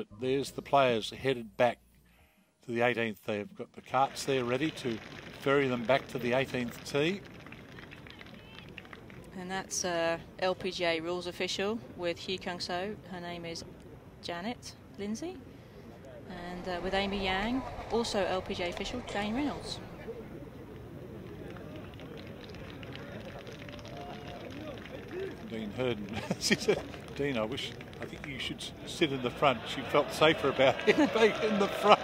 But there's the players headed back to the 18th. They've got the carts there ready to ferry them back to the 18th tee. And that's LPGA rules official with Hee Kyung-so. Her name is Janet Lindsay. And with Amy Yang, also LPGA official, Jane Reynolds. Dean Herden. She said, Dean, I think you should sit in the front. She felt safer about him being in the front.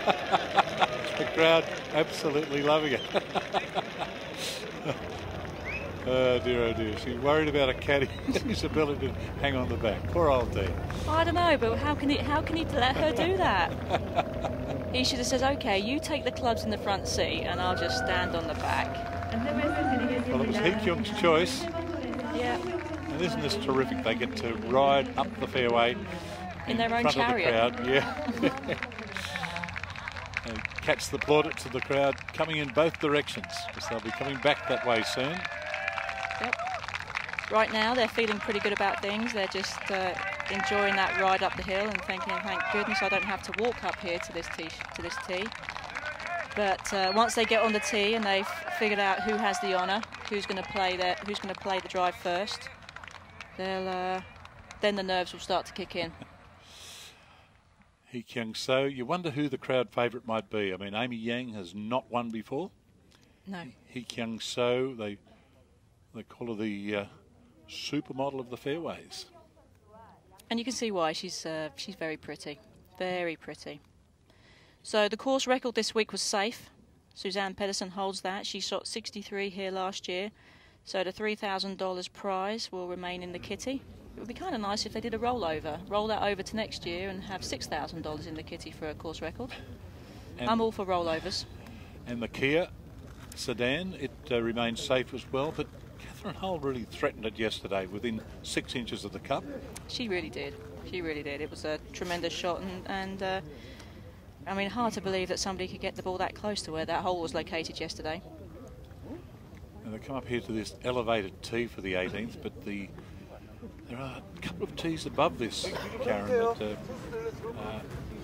The crowd absolutely loving it. Oh dear, she's worried about a caddy and his ability to hang on the back. Poor old Dean. I don't know, but how can he let her do that? He should have said, okay, you take the clubs in the front seat and I'll just stand on the back. Well, it was Hee Kyung's choice. Yeah. And isn't this terrific? They get to ride up the fairway in their own front chariot. of the crowd. Yeah. They catch the plaudits of the crowd coming in both directions, because they'll be coming back that way soon. Yep. Right now they're feeling pretty good about things. They're just enjoying that ride up the hill and thinking, thank goodness I don't have to walk up here to this tee. But once they get on the tee and they've figured out who has the honour, who's going to play the drive first, then the nerves will start to kick in. Hee Kyung-so, you wonder who the crowd favourite might be. I mean, Amy Yang has not won before. No. Hee Kyung-so, they call her the supermodel of the fairways. And you can see why. She's very pretty, very pretty. So the course record this week was safe. Suzanne Pedersen holds that. She shot 63 here last year. So the $3,000 prize will remain in the kitty. It would be kind of nice if they did a rollover. Roll that over to next year and have $6,000 in the kitty for a course record. And I'm all for rollovers. And the Kia sedan, it remains safe as well. But Catherine Hull really threatened it yesterday within 6 inches of the cup. She really did. She really did. It was a tremendous shot. And I mean, hard to believe that somebody could get the ball that close to where that hole was located yesterday. And they come up here to this elevated tee for the 18th, but there are a couple of tees above this, Karen, that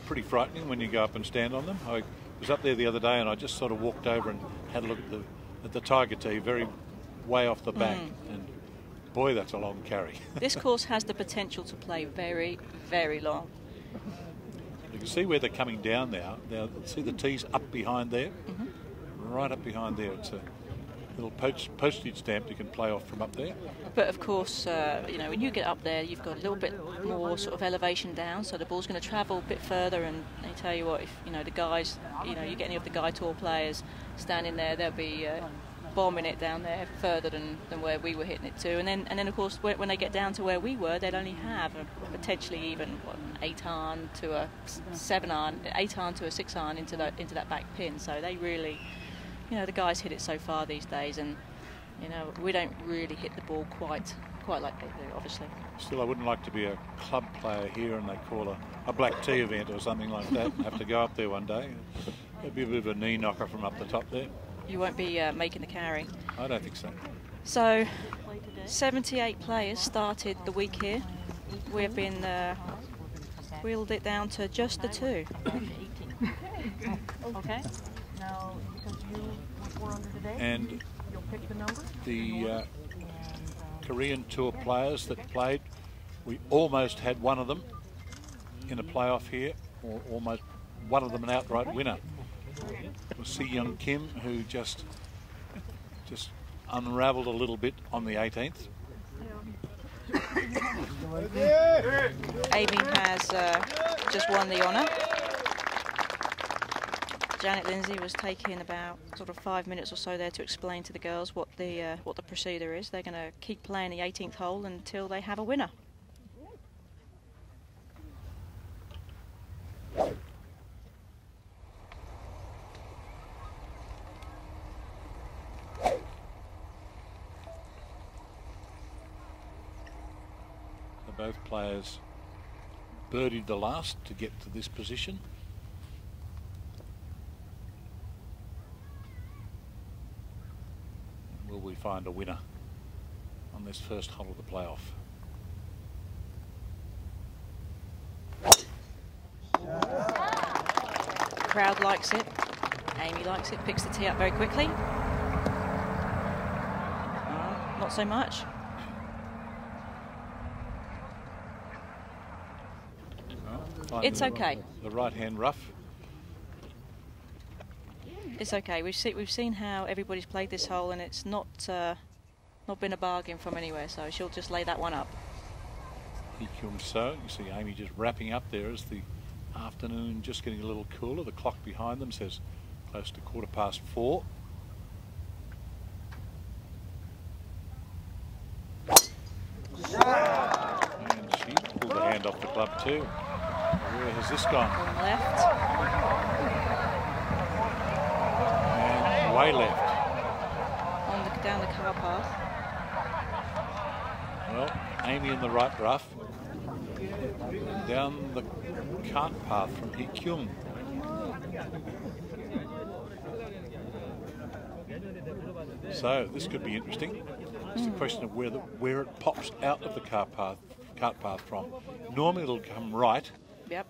pretty frightening when you go up and stand on them. I was up there the other day and I just sort of walked over and had a look at the Tiger tee, very way off the back, and boy, that's a long carry. This course has the potential to play very, very long. You can see where they're coming down now. Now, see the tees up behind there? Right up behind there. It's a little postage stamp you can play off from up there. But of course, you know, when you get up there, you've got a little bit more sort of elevation down, so the ball's going to travel a bit further. And I tell you what, if you know the guys, you know, you get any of the Guy Tour players standing there, they'll be bombing it down there further than where we were hitting it to. And then of course, when they get down to where we were, they'd only have potentially even an 8-iron to a 7-iron, 8-iron to a 6-iron into that back pin. So they really, you know, the guys hit it so far these days, and you know, we don't really hit the ball quite like they do, obviously. Still, I wouldn't like to be a club player here and they call a black tea event or something like that and have to go up there one day. It'd be a bit of a knee knocker from up the top there. You won't be making the carry. I don't think so. So, 78 players started the week here. We've been wheeled it down to just the 2. Okay. Now, because you were under today, and you'll pick the number. The Korean Tour players that played, we almost had one of them in a playoff here, or almost one of them an outright winner. It was Si Young Kim, who just unravelled a little bit on the 18th. Amy has just won the honour. Janet Lindsay was taking about sort of 5 minutes or so there to explain to the girls what the procedure is. They're going to keep playing the 18th hole until they have a winner. Both players birdied the last to get to this position. Will we find a winner on this first hole of the playoff? crowd likes it. Amy likes it, picks the tee up very quickly. Not so much. It's okay. The right-hand rough. It's okay. We've seen how everybody's played this hole, and it's not been a bargain from anywhere. So she'll just lay that one up. Hee Kyung So. You see Amy just wrapping up there as the afternoon just getting a little cooler. The clock behind them says close to 4:15. And she pulled the hand off the club too. Where has this gone? On left. And way left. Down the car path. Well, Amy in the right rough. Down the cart path from Hee Kyung. So this could be interesting. It's the question of where it pops out of the cart path from. Normally it'll come right. Yep.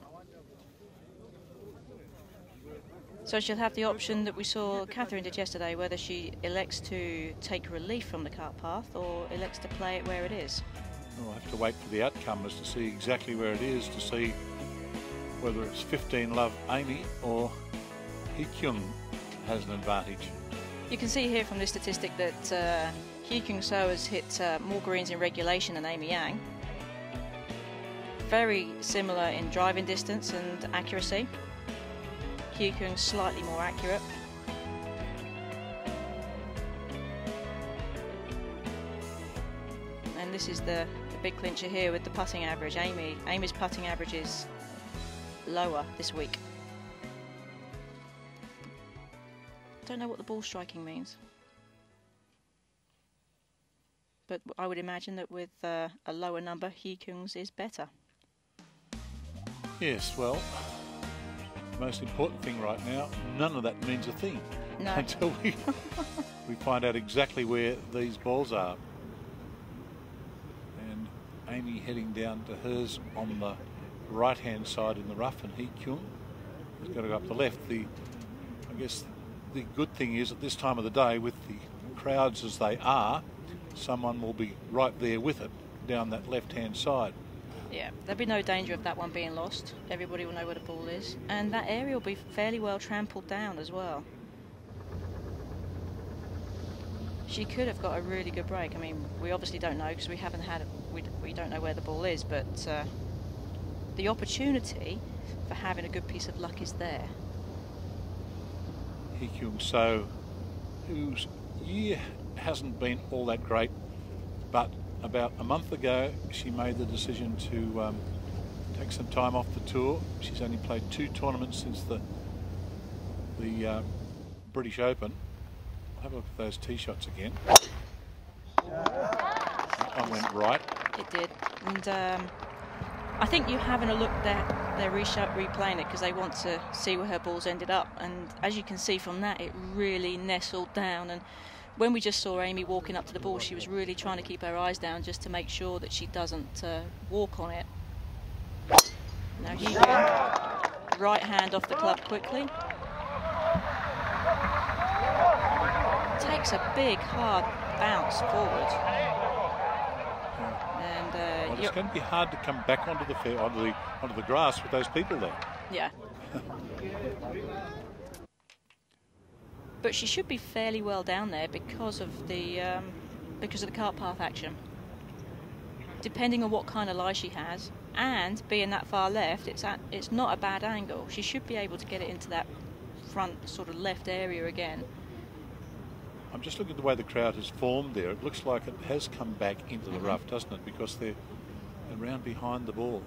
So she'll have the option that we saw Catherine did yesterday, whether she elects to take relief from the cart path or elects to play it where it is. We'll have to wait for the outcome as to see exactly where it is, to see whether it's 15 love Amy or Hee Kyung has an advantage. You can see here from this statistic that Hee Kyung So has hit more greens in regulation than Amy Yang. Very similar in driving distance and accuracy. Hee Kyung slightly more accurate. And this is the big clincher here with the putting average. Amy's putting average is lower this week. Don't know what the ball striking means, but I would imagine that with a lower number, Hee Kyung's is better. Yes, well, the most important thing right now, none of that means a thing. No. Until we find out exactly where these balls are. And Amy heading down to hers on the right-hand side in the rough, and Hee Kyung has got to go up the left. I guess the good thing is at this time of the day, with the crowds as they are, someone will be right there with it down that left-hand side. Yeah, there'll be no danger of that one being lost. Everybody will know where the ball is. And that area will be fairly well trampled down as well. She could have got a really good break. I mean, we obviously don't know because we haven't had it. We don't know where the ball is, but the opportunity for having a good piece of luck is there. Hee Kyung So, whose year hasn't been all that great, but about a month ago she made the decision to take some time off the tour. She's only played 2 tournaments since the British Open. I'll have a look at those tee shots again. That one went right. It did. And I think you're having a look there. They're replaying it because they want to see where her balls ended up. And as you can see from that, it really nestled down. And when we just saw Amy walking up to the ball, she was really trying to keep her eyes down just to make sure that she doesn't walk on it. Now Hee Kyung, right hand off the club quickly. Takes a big hard bounce forward. And well, it's going to be hard to come back onto the grass with those people there. Yeah. But she should be fairly well down there because of the cart path action. Depending on what kind of lie she has, and being that far left, it's not a bad angle. She should be able to get it into that front sort of left area again. I'm just looking at the way the crowd has formed there. It looks like it has come back into the rough, doesn't it? Because they're around behind the ball.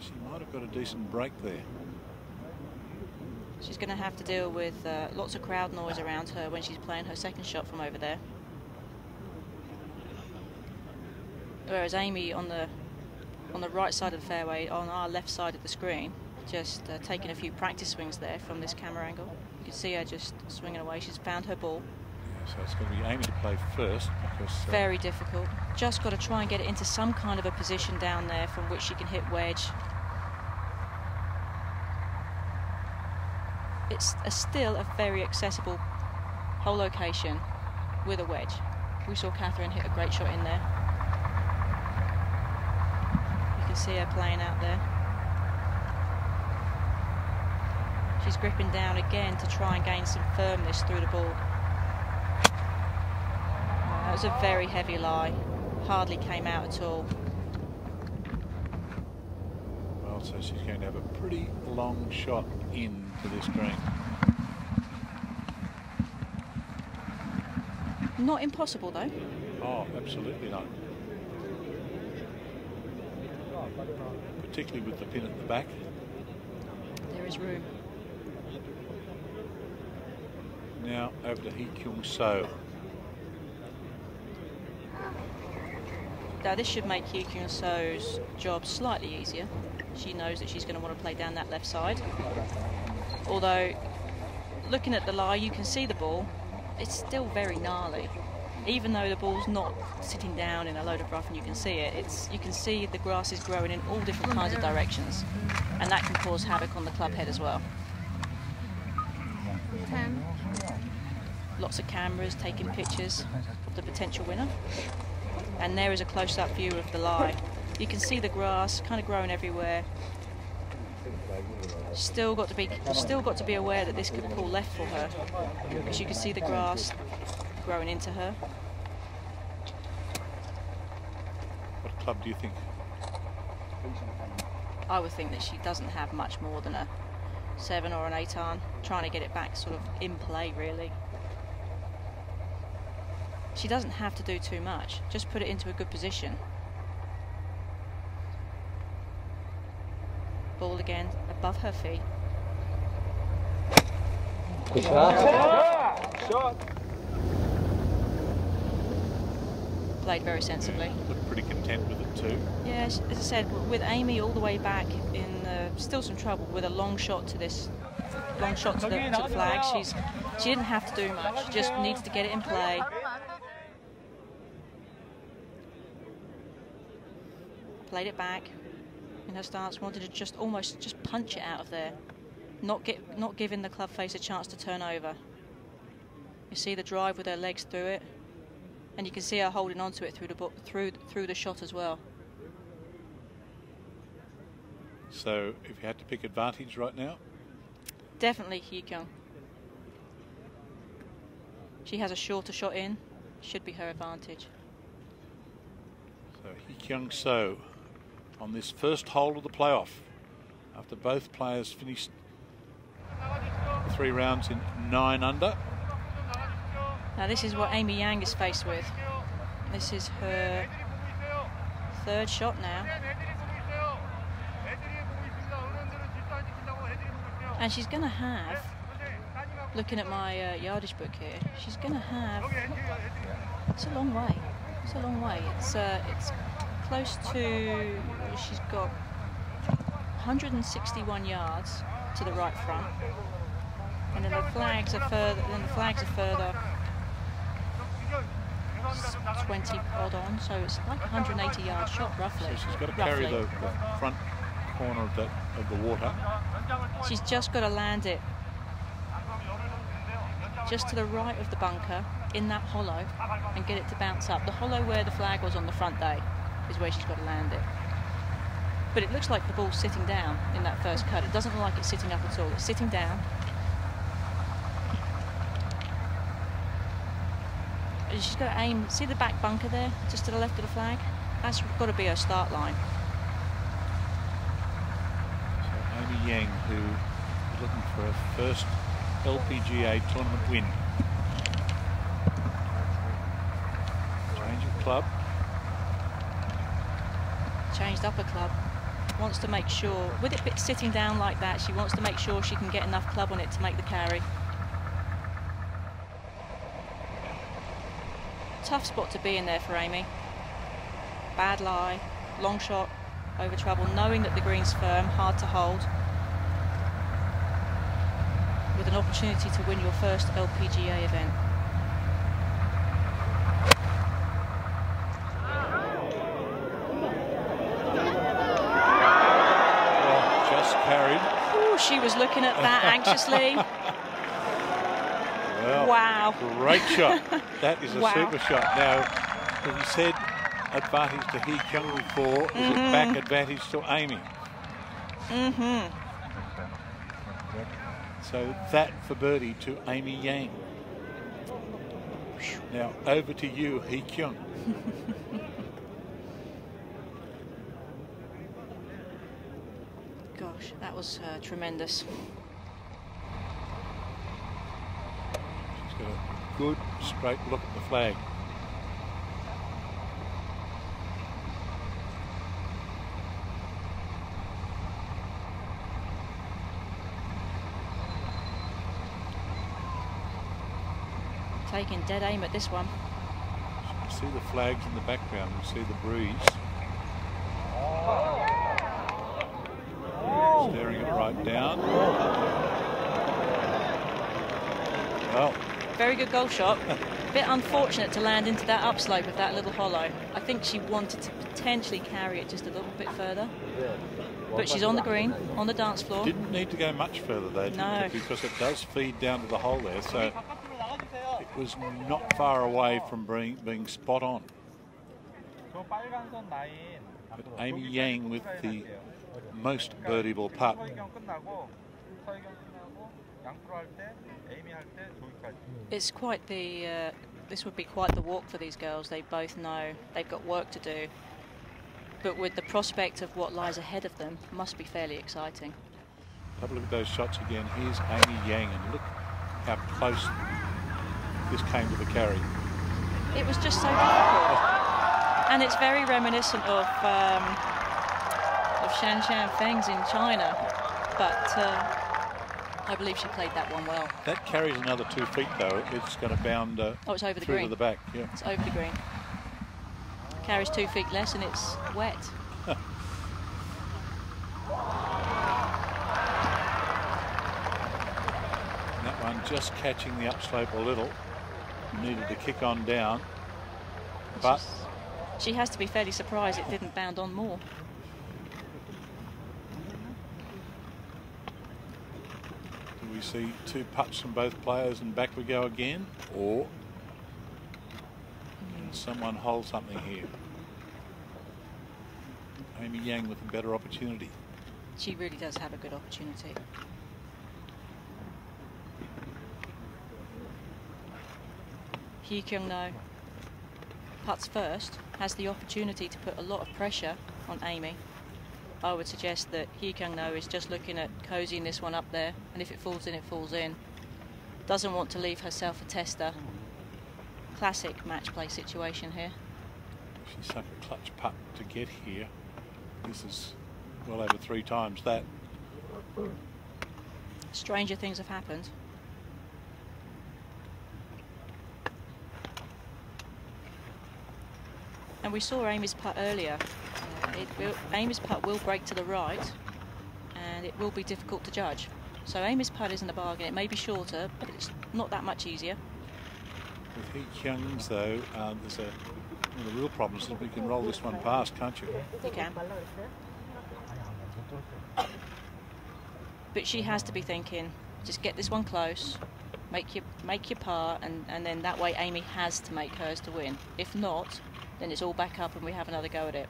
She might have got a decent break there. She's going to have to deal with lots of crowd noise around her when she's playing her second shot from over there. Whereas Amy on the right side of the fairway, on our left side of the screen, just taking a few practice swings there from this camera angle. You can see her just swinging away. She's found her ball. Yeah, so it's going to be Amy to play first. Because, very difficult. Just got to try and get it into some kind of a position down there from which she can hit wedge. it's still a very accessible hole location with a wedge. We saw Catherine hit a great shot in there. You can see her playing out there. She's gripping down again to try and gain some firmness through the ball. That was a very heavy lie. Hardly came out at all. Well, so she's going to have a pretty long shot into this green. Not impossible though. Oh, absolutely not. Particularly with the pin at the back. There is room. Now over to Hee Kyung So. Now this should make Hee Kyung So's job slightly easier. She knows that she's going to want to play down that left side. Although, looking at the lie, you can see the ball. It's still very gnarly. Even though the ball's not sitting down in a load of rough and you can see it, you can see the grass is growing in all different kinds of directions. And that can cause havoc on the club head as well. 10. Lots of cameras taking pictures of the potential winner. And there is a close-up view of the lie. You can see the grass kind of growing everywhere. Still got to be aware that this could pull left for her, because you can see the grass growing into her. What club do you think? I would think that she doesn't have much more than a 7 or an 8 iron, trying to get it back sort of in play really. She doesn't have to do too much, just put it into a good position. Ball again above her feet. Good shot. Played very sensibly. Looked pretty content with it too. Yeah, as I said, with Amy all the way back in still some trouble with a long shot to this, long shot to the flag. She didn't have to do much, just needs to get it in play. Played it back in her stance, wanted to just almost just punch it out of there, not giving the club face a chance to turn over. You see the drive with her legs through it, and you can see her holding on to it through the shot as well. So if you had to pick advantage right now? Definitely Hee Kyung. She has a shorter shot in, should be her advantage. So Hee Kyung So on this first hole of the playoff, after both players finished 3 rounds in 9 under. Now this is what Amy Yang is faced with. This is her 3rd shot now. And she's going to have, looking at my yardage book here, she's going to have, it's a long way. It's a long way. It's close to, she's got 161 yards to the right front, and then the flags are further 20 odd on, so it's like a 180-yard shot roughly. So she's got to carry the front corner of the water. She's just got to land it just to the right of the bunker in that hollow and get it to bounce up. The hollow where the flag was on the front day is where she's got to land it. But it looks like the ball's sitting down in that first cut. It doesn't look like it's sitting up at all. It's sitting down. She's got to aim. See the back bunker there, just to the left of the flag? That's got to be her start line. So Amy Yang, who is looking for her first LPGA tournament win. Change of club. Changed up a club. Wants to make sure, with it sitting down like that, she wants to make sure she can get enough club on it to make the carry. Tough spot to be in there for Amy. Bad lie, long shot, over trouble, knowing that the green's firm, hard to hold. With an opportunity to win your first LPGA event. she was looking at that anxiously. Well, wow. Great shot. That is a Wow. super shot. Now, as we said, advantage to Hee Kyung before. Is it back advantage to Amy? So that for birdie to Amy Yang. Now over to you, Hee Kyung. Gosh, that was tremendous. She's got a good straight look at the flag. Taking dead aim at this one. You can see the flags in the background. You see the breeze. Staring it right down. Well, very good golf shot. Bit unfortunate to land into that upslope of that little hollow. I think she wanted to potentially carry it just a little bit further. But she's on the green, on the dance floor. Didn't need to go much further though, no. Because it does feed down to the hole there. So it was not far away from being spot on. But Amy Yang with the most birdieable putt. It's quite the, this would be quite the walk for these girls. They both know they've got work to do. But with the prospect of what lies ahead of them, must be fairly exciting. Have a look at those shots again. Here's Amy Yang, and look how close this came to the carry. It was just so difficult. And it's very reminiscent of Shan Shan Feng's in China. But I believe she played that one well. That carries another 2 feet though. It's going to bound it's over the through green. to the back. Yeah. It's over the green. Carries 2 feet less and it's wet. That one just catching the upslope a little. Needed to kick on down. But she has to be fairly surprised it didn't bound on more. do we see 2 putts from both players and back we go again? Or can someone hold something here? Amy Yang with a better opportunity. She really does have a good opportunity. Hee Kyung No putts first, has the opportunity to put a lot of pressure on Amy. I would suggest that Hee Kyung No is just looking at cozying this one up there, and if it falls in, it falls in. Doesn't want to leave herself a tester. Classic match play situation here. She sunk a clutch putt to get here. This is well over 3 times that. Stranger things have happened. And we saw Amy's putt earlier. Amy's putt will break to the right, and it will be difficult to judge. So Amy's putt isn't a bargain. It may be shorter, but it's not that much easier. With Hee Kyung's though, there's one of the real problems is we can roll this one past, can't you? You can. But she has to be thinking, just get this one close, make your par, and then that way Amy has to make hers to win. If not, then it's all back up and we have another go at it.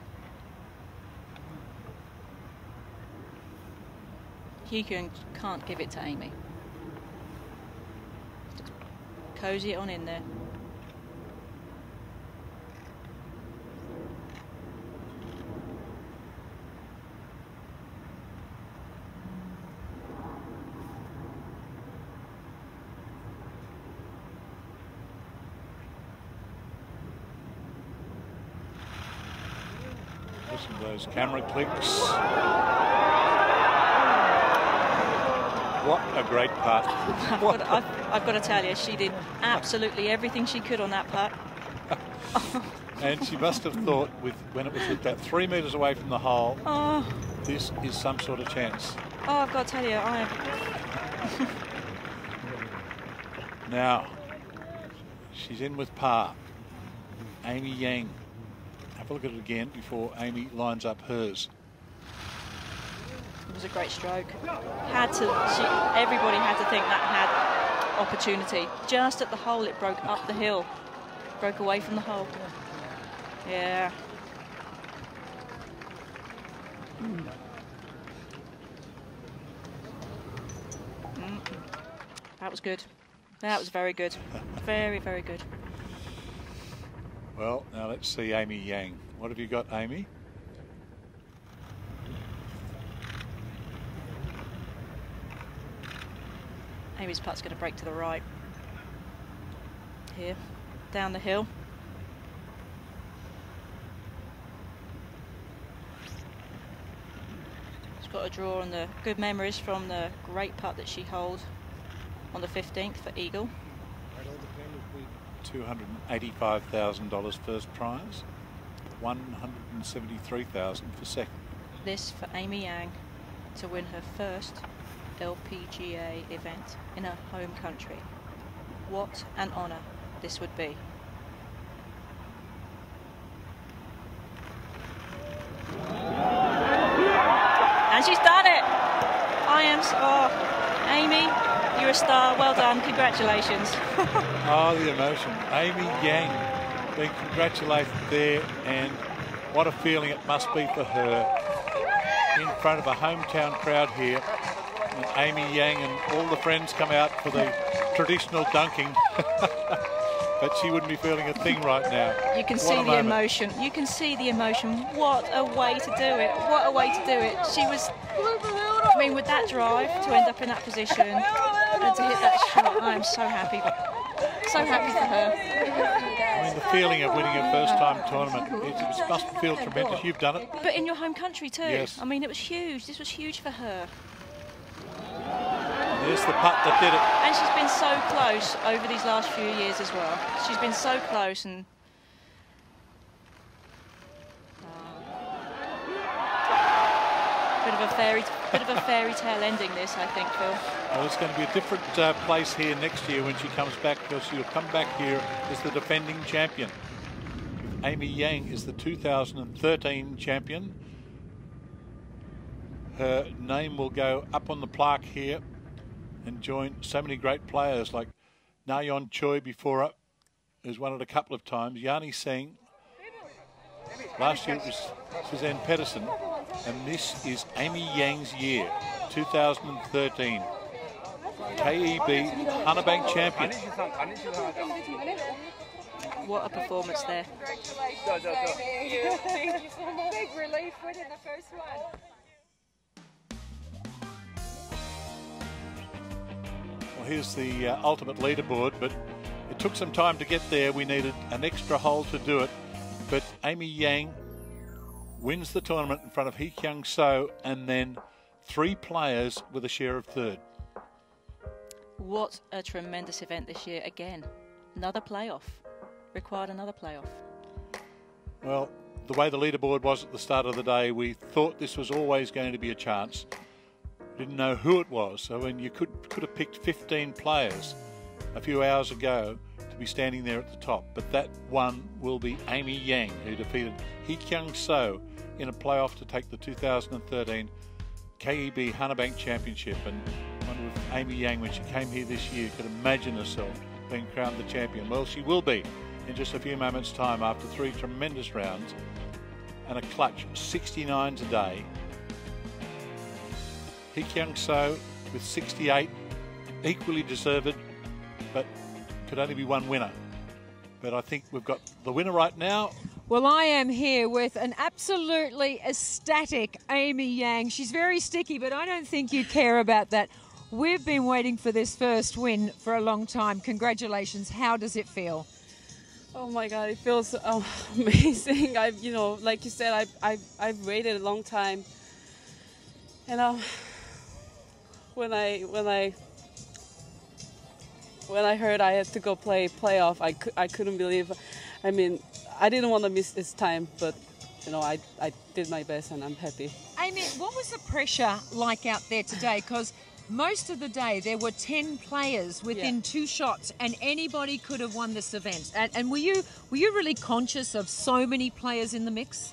Hee Kyung can't give it to Amy. Just cozy it on in there. Listen to those camera clicks. What a great putt. I've got to tell you, she did absolutely everything she could on that putt. And she must have thought, when it was about 3 metres away from the hole, this is some sort of chance. Oh, I've got to tell you, I am. Now, she's in with par. Amy Yang. Have a look at it again before Amy lines up hers. It was a great stroke. Everybody had to think that had opportunity. Just at the hole, it broke up the hill, broke away from the hole. Yeah. That was good. That was very good. Very, very good. Well, now let's see Amy Yang. What have you got, Amy? Amy's putt's going to break to the right. Here, down the hill. She's got a draw on the good memories from the great putt that she held on the 15th for eagle. $285,000 first prize, $173,000 for second. This for Amy Yang to win her first LPGA event in her home country. What an honour this would be. And she's done it! Amy, you're a star. Well done. Congratulations. Oh, the emotion. Amy Yang being congratulated there, and what a feeling it must be for her in front of a hometown crowd here. And Amy Yang and all the friends come out for the traditional dunking. But she wouldn't be feeling a thing right now. You can see the emotion. You can see the emotion. What a way to do it. What a way to do it. She was, I mean, with that drive to end up in that position and to hit that shot, I am so happy. So happy for her. I mean, the feeling of winning your first time tournament, it must feel tremendous. You've done it. But in your home country too. Yes. I mean, it was huge. This was huge for her. There's the putt that did it. And she's been so close over these last few years as well. She's been so close, and bit of a fairy tale ending this, I think, Phil. Well, it's going to be a different place here next year when she comes back, because she'll come back here as the defending champion. Amy Yang is the 2013 champion. Her name will go up on the plaque here and join so many great players like Nayeon Choi before her, who's won it a couple of times, Yani Singh. Last year it was Suzanne Pedersen, and this is Amy Yang's year, 2013. KEB Hunterbank champion. What a performance there. Thank you so much. Big relief winning the first one. Well, here's the ultimate leaderboard, but it took some time to get there. We needed an extra hole to do it, but Amy Yang wins the tournament in front of Hee Kyung So, and then 3 players with a share of third. What a tremendous event this year again. Another playoff. Required another playoff. Well, the way the leaderboard was at the start of the day, we thought this was always going to be a chance. Didn't know who it was, so when you could have picked 15 players a few hours ago to be standing there at the top, but that one will be Amy Yang, who defeated Hee Kyung So in a playoff to take the 2013 KEB Hunterbank Championship. And I wonder if Amy Yang, when she came here this year, could imagine herself being crowned the champion. Well, she will be in just a few moments' time after 3 tremendous rounds and a clutch 69 today. Hee Kyung So with 68, equally deserved, but could only be one winner. But I think we've got the winner right now. Well, I am here with an absolutely ecstatic Amy Yang. She's very sticky, but I don't think you care about that. We've been waiting for this first win for a long time. Congratulations. How does it feel? Oh my God, it feels amazing. Like you said, I've waited a long time, and when I heard I had to go play playoff, I couldn't believe. I mean, I didn't want to miss this time, but I did my best, and I'm happy. Amy, what was the pressure like out there today? Because most of the day there were 10 players within 2 shots, and anybody could have won this event. And were you really conscious of so many players in the mix?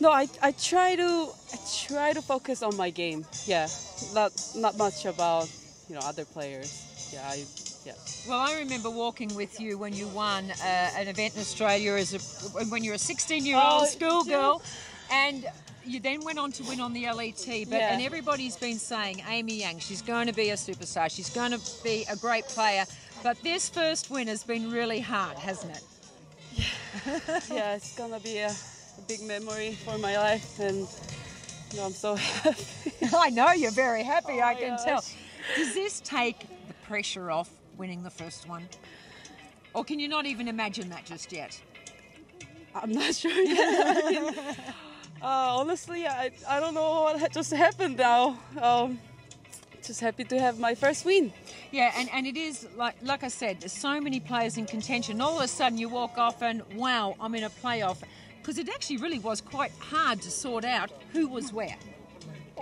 No, I try to focus on my game. Yeah, not much about other players. Yeah. Well, I remember walking with you when you won an event in Australia when you were a 16-year-old schoolgirl, and you then went on to win on the LET. And everybody's been saying Amy Yang, she's going to be a superstar. She's going to be a great player. But this first win has been really hard, hasn't it? Yeah, it's gonna be a big memory for my life, and I'm so happy. I know you're very happy, I can gosh. tell. Does this take the pressure off winning the first one? Or can you not even imagine that just yet? I'm not sure yet. Honestly, I don't know what just happened now. Just happy to have my first win. Yeah, and it is, like I said, there's so many players in contention. All of a sudden you walk off and, wow, I'm in a playoff. Because it actually really was quite hard to sort out who was where.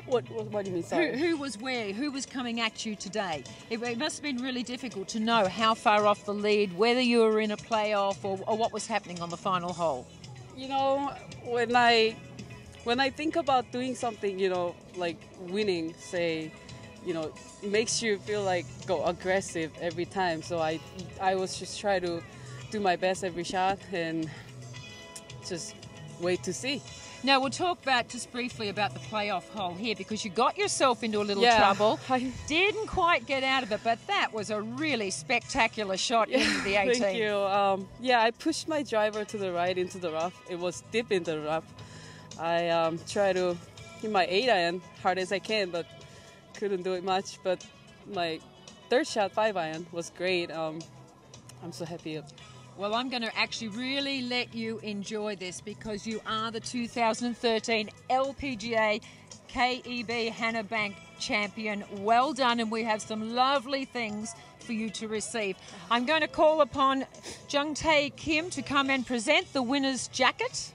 What do you mean, sorry? Who was where? Who was coming at you today? It must have been really difficult to know how far off the lead, whether you were in a playoff or what was happening on the final hole. When I think about doing something, like winning, say, makes you feel like go aggressive every time. So I was just try to do my best every shot and just wait to see. Now we'll talk just briefly about the playoff hole here, because you got yourself into a little trouble. Didn't quite get out of it, but that was a really spectacular shot into the 18. Thank you. I pushed my driver to the right into the rough. It was deep into the rough. I try to hit my 8-iron hard as I can, but couldn't do it much. But my third shot, 5-iron, was great. I'm so happy. Well, I'm going to actually really let you enjoy this, because you are the 2013 LPGA KEB Hannah Bank champion. Well done, and we have some lovely things for you to receive. I'm going to call upon Jung Tae Kim to come and present the winner's jacket.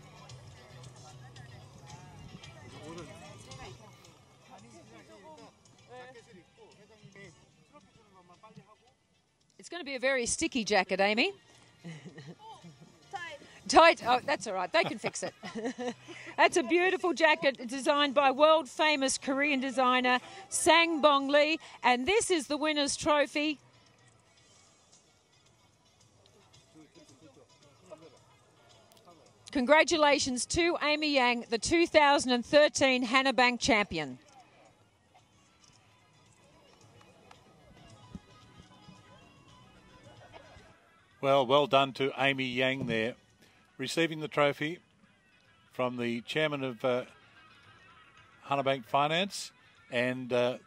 It's going to be a very sticky jacket, Amy. Tight. Oh, that's all right. They can fix it. That's a beautiful jacket designed by world-famous Korean designer Sang Bong Lee. And this is the winner's trophy. Congratulations to Amy Yang, the 2013 Hannah Bank champion. Well done to Amy Yang there, receiving the trophy from the chairman of Hannah Bank Finance, and a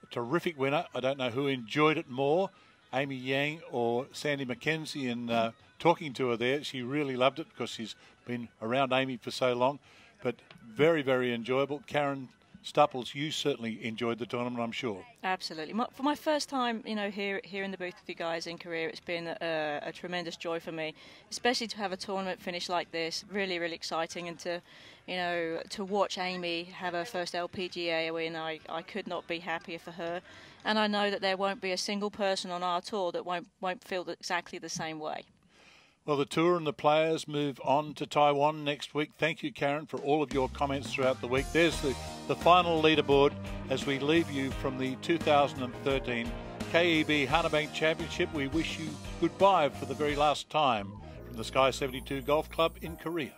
terrific winner. I don't know who enjoyed it more, Amy Yang or Sandy McKenzie, and talking to her there, she really loved it because she's been around Amy for so long, but very, very enjoyable. Karen Stupples, you certainly enjoyed the tournament, I'm sure. Absolutely. For my first time, here in the booth with you guys in Korea, it's been a tremendous joy for me, especially to have a tournament finish like this. Really, really exciting, and to watch Amy have her first LPGA win. I could not be happier for her, and I know that there won't be a single person on our tour that won't feel exactly the same way. Well, the tour and the players move on to Taiwan next week. Thank you, Karen, for all of your comments throughout the week. There's the final leaderboard as we leave you from the 2013 KEB Hannah Bank Championship. We wish you goodbye for the very last time from the Sky 72 Golf Club in Korea.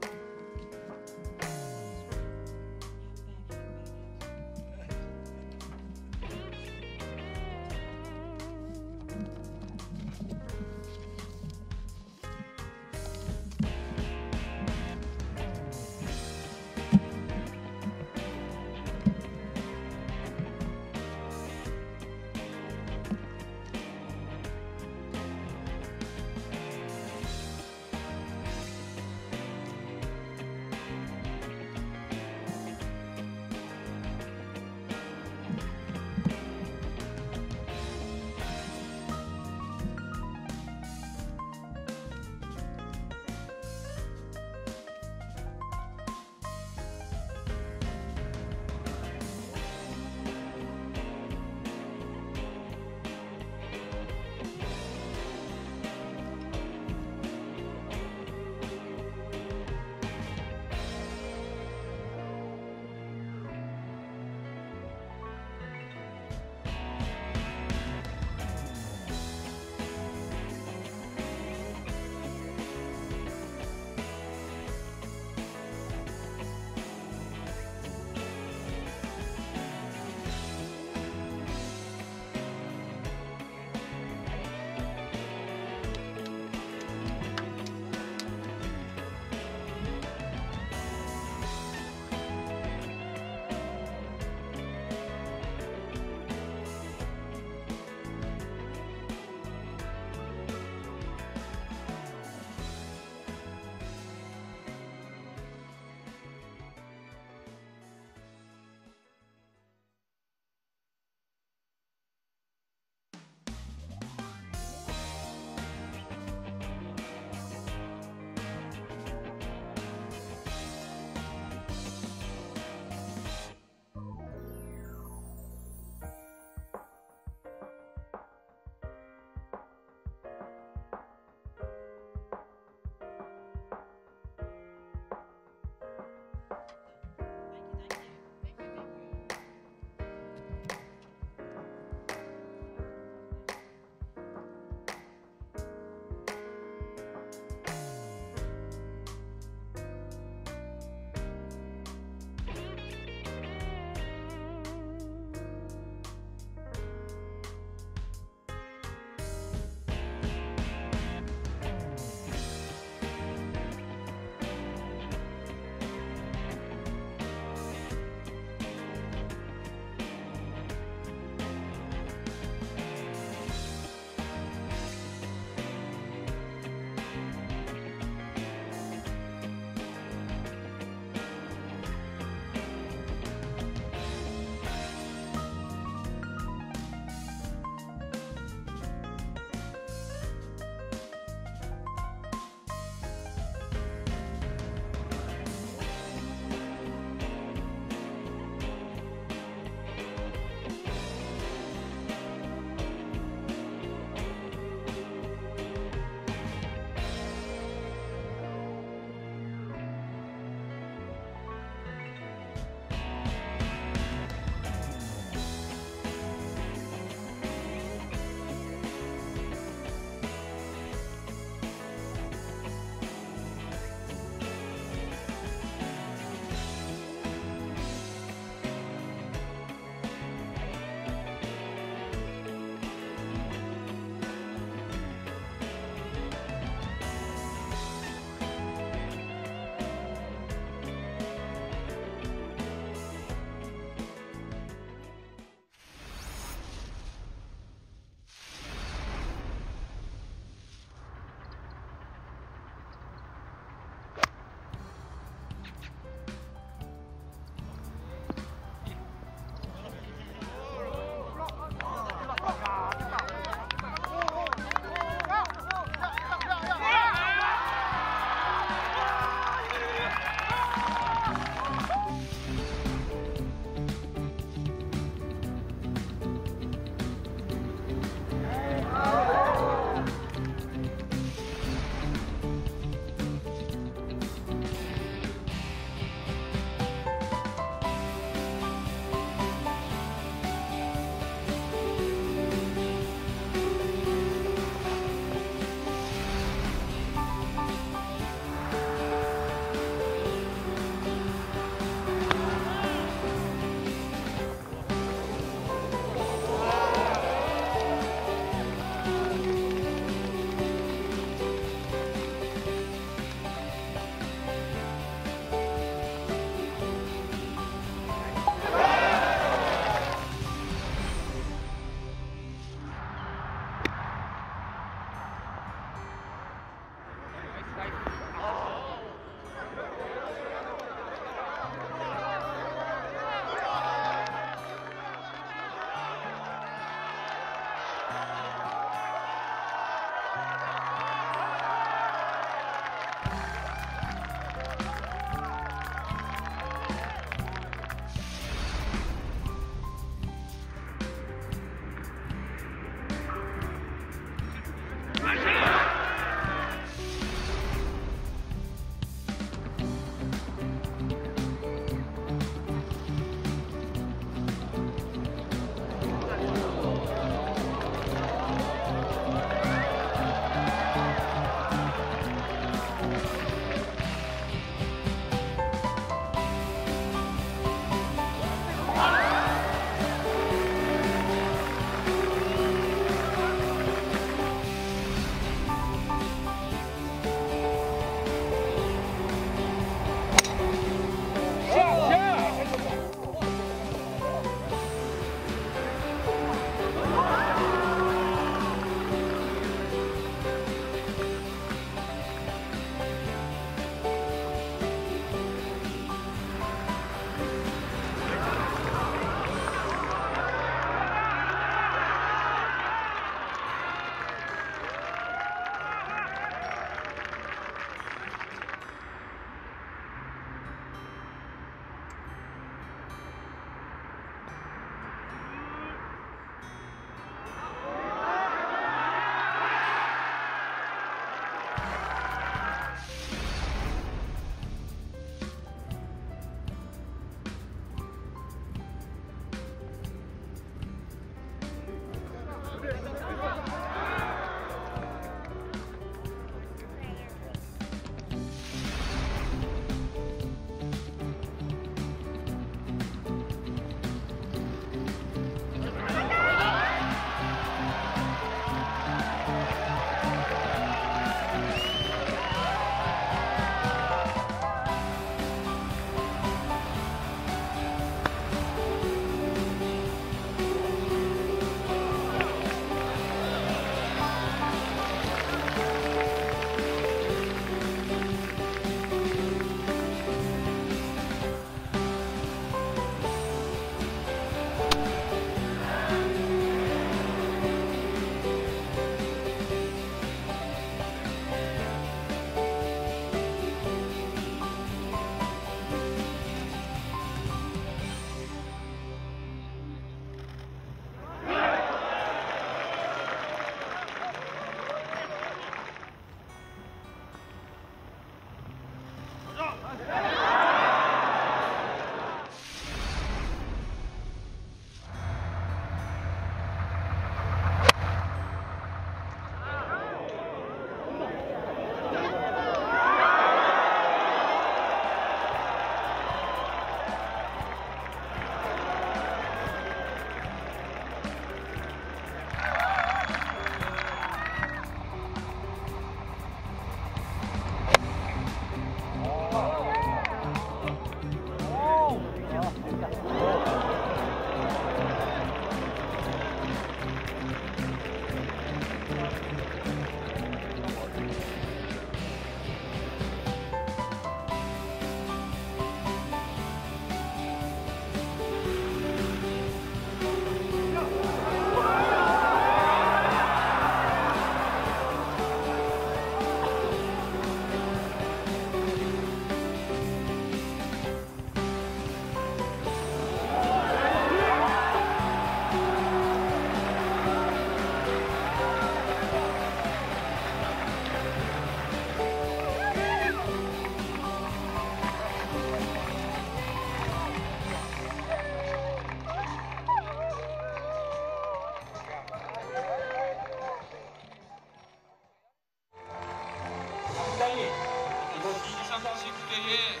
무대에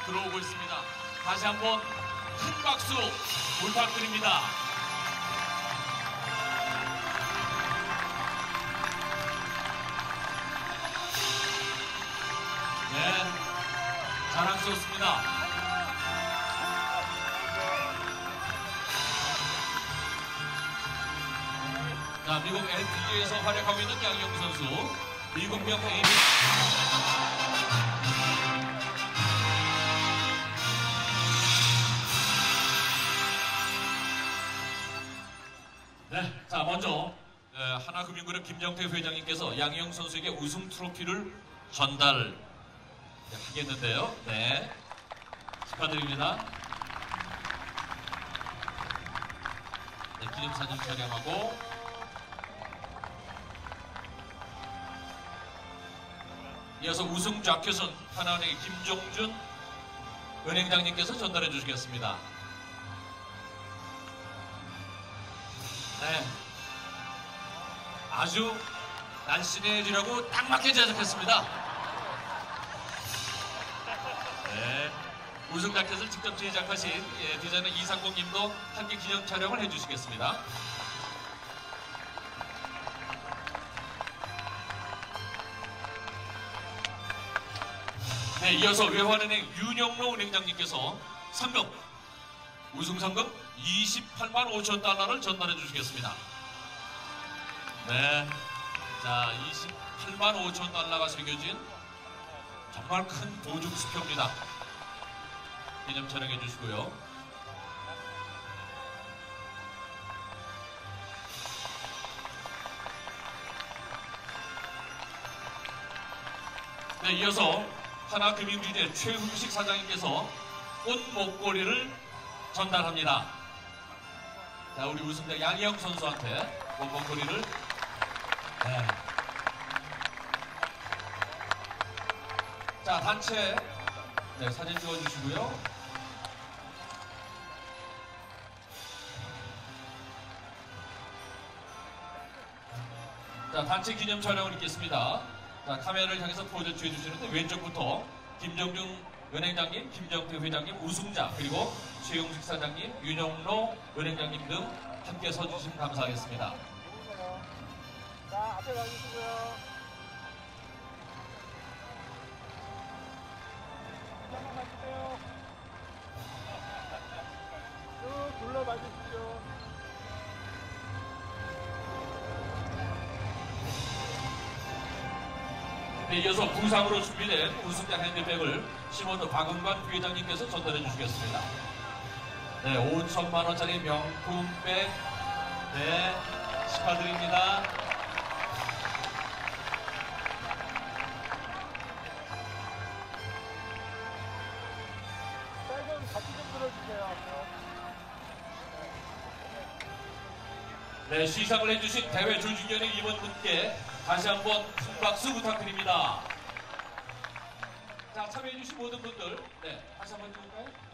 들어오고 있습니다. 다시 한번 큰 박수 부탁드립니다. 네, 자랑스럽습니다. 자, 미국 LPGA에서 활약하고 있는 양희영 선수, 미국명 에이미. 네, 자 먼저 하나금융그룹 김정태 회장님께서 양희영 선수에게 우승 트로피를 전달하겠는데요. 네, 축하드립니다. 네, 기념사진 촬영하고 이어서 우승 자켓은 하나은행의 김종준 은행장님께서 전달해 주시겠습니다. 네, 아주 날씬해지려고 딱 맞게 제작했습니다. 네, 우승 자켓을 직접 제작하신 디자이너 이상공님도 함께 기념 촬영을 해주시겠습니다. 네, 이어서 외환은행 윤영로 은행장님께서 상금, 우승 상금 28만 5천 달러를 전달해 주시겠습니다. 네, 자 28만 5천 달러가 새겨진 정말 큰 보증 수표입니다. 기념 촬영해 주시고요. 네, 이어서 하나금융진의 최훈식 사장님께서 꽃 목걸이를 전달합니다. 자, 우리 우승자 양희영 선수한테 꽃 목걸이를. 네. 자, 단체 네, 사진 찍어주시고요. 자, 단체 기념 촬영을 있겠습니다. 자, 카메라를 향해서 포즈 취해주시는데 왼쪽부터 김정중 은행장님, 김정태 회장님, 우승자, 그리고 최용식 사장님, 윤영로 은행장님 등 함께 서주시면 감사하겠습니다. 자, 앞에 가주시고요. 한번 가주세요. 쭉 둘러봐 주십시오. 네, 이어서 부상으로 준비된 우승자 핸드백을 시몬드 박은관 부회장님께서 전달해 주시겠습니다. 네, 5천만 원짜리 명품백, 네, 축하드립니다. 백은 같이 좀 들어주세요. 네, 시상을 해주신 대회 조직위원회 임원분께 다시 한번 큰 박수 부탁드립니다. 자, 참여해주신 모든 분들, 네, 다시 한번 해볼까요?